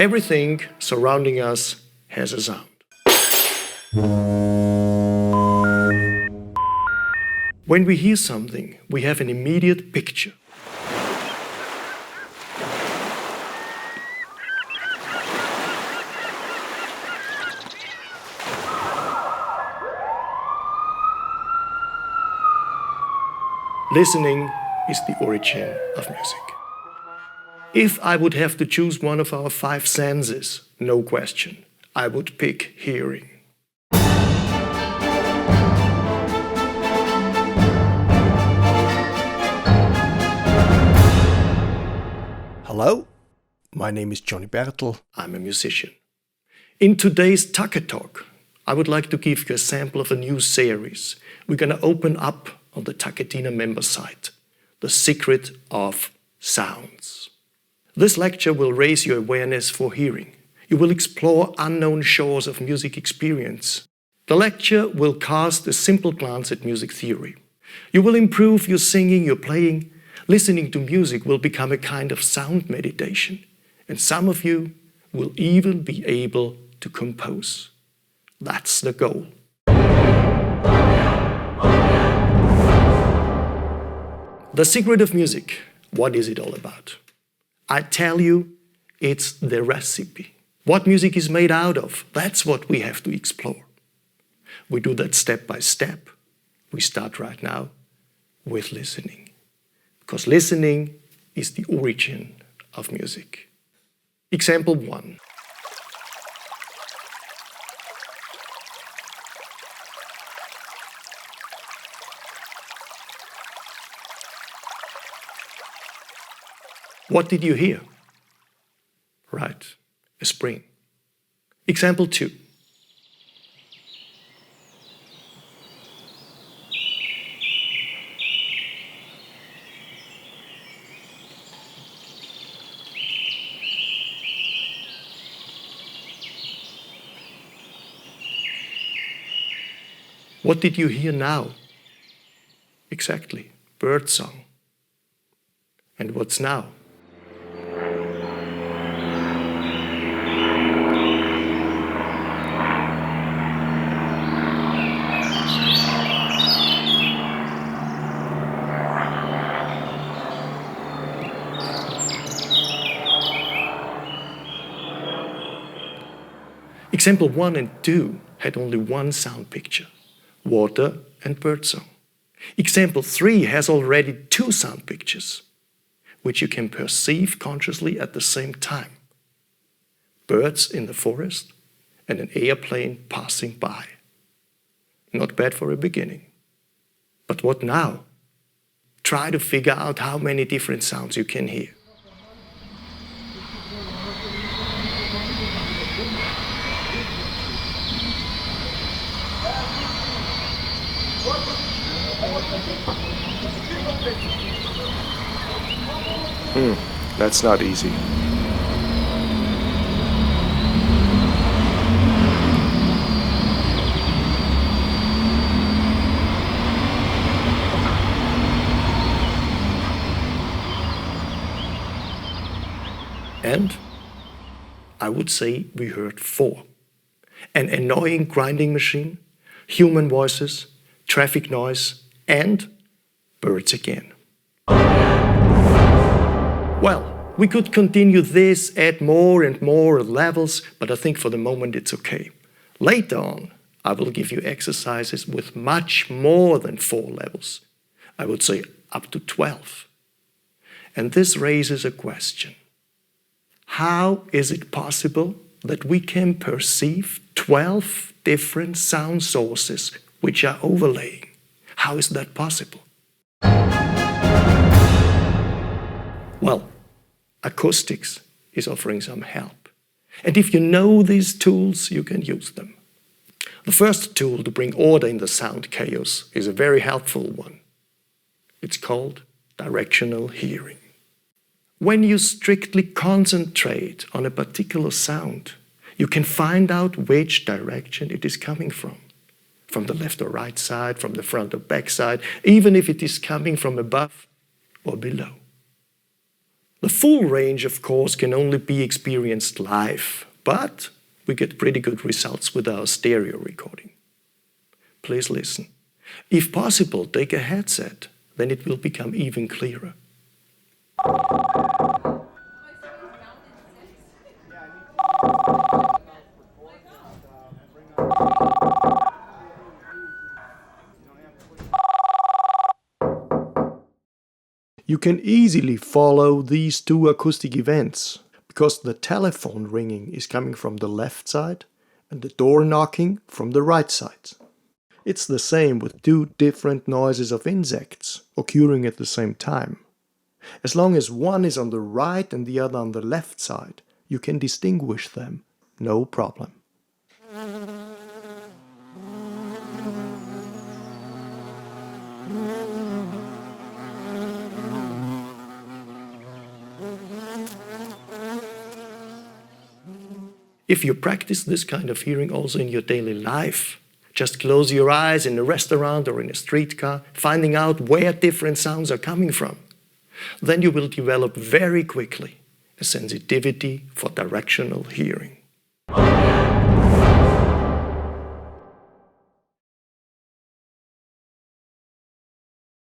Everything surrounding us has a sound. When we hear something, we have an immediate picture. Listening is the origin of music. If I would have to choose one of our 5 senses, no question, I would pick hearing. Hello, my name is Johnny Bertel. I'm a musician. In today's TaKeTalk, I would like to give you a sample of a new series. We're going to open up on the TaKeTiNa member site, The Secret of Sounds. This lecture will raise your awareness for hearing. You will explore unknown shores of music experience. The lecture will cast a simple glance at music theory. You will improve your singing, your playing. Listening to music will become a kind of sound meditation. And some of you will even be able to compose. That's the goal. The secret of music, what is it all about? I tell you, it's the recipe. What music is made out of, that's what we have to explore. We do that step by step. We start right now with listening. Because listening is the origin of music. Example 1. What did you hear? Right, a spring. Example 2. What did you hear now? Exactly, bird song. And what's now? Example 1 and 2 had only one sound picture, water and birdsong. Example 3 has already 2 sound pictures, which you can perceive consciously at the same time. Birds in the forest and an airplane passing by. Not bad for a beginning. But what now? Try to figure out how many different sounds you can hear. That's not easy. And I would say we heard 4. An annoying grinding machine, human voices, traffic noise, and birds again. Well, we could continue this, add more and more levels, but I think for the moment it's okay. Later on, I will give you exercises with much more than 4 levels. I would say up to 12. And this raises a question. How is it possible that we can perceive 12 different sound sources which are overlaying? How is that possible? Well, acoustics is offering some help. And if you know these tools, you can use them. The first tool to bring order in the sound chaos is a very helpful one. It's called directional hearing. When you strictly concentrate on a particular sound, you can find out which direction it is coming from the left or right side, from the front or back side, even if it is coming from above or below. The full range, of course, can only be experienced live, but we get pretty good results with our stereo recording. Please listen. If possible, take a headset, then it will become even clearer. You can easily follow these two acoustic events, because the telephone ringing is coming from the left side and the door knocking from the right side. It's the same with two different noises of insects occurring at the same time. As long as one is on the right and the other on the left side, you can distinguish them, no problem. If you practice this kind of hearing also in your daily life, just close your eyes in a restaurant or in a streetcar, finding out where different sounds are coming from. Then you will develop very quickly a sensitivity for directional hearing.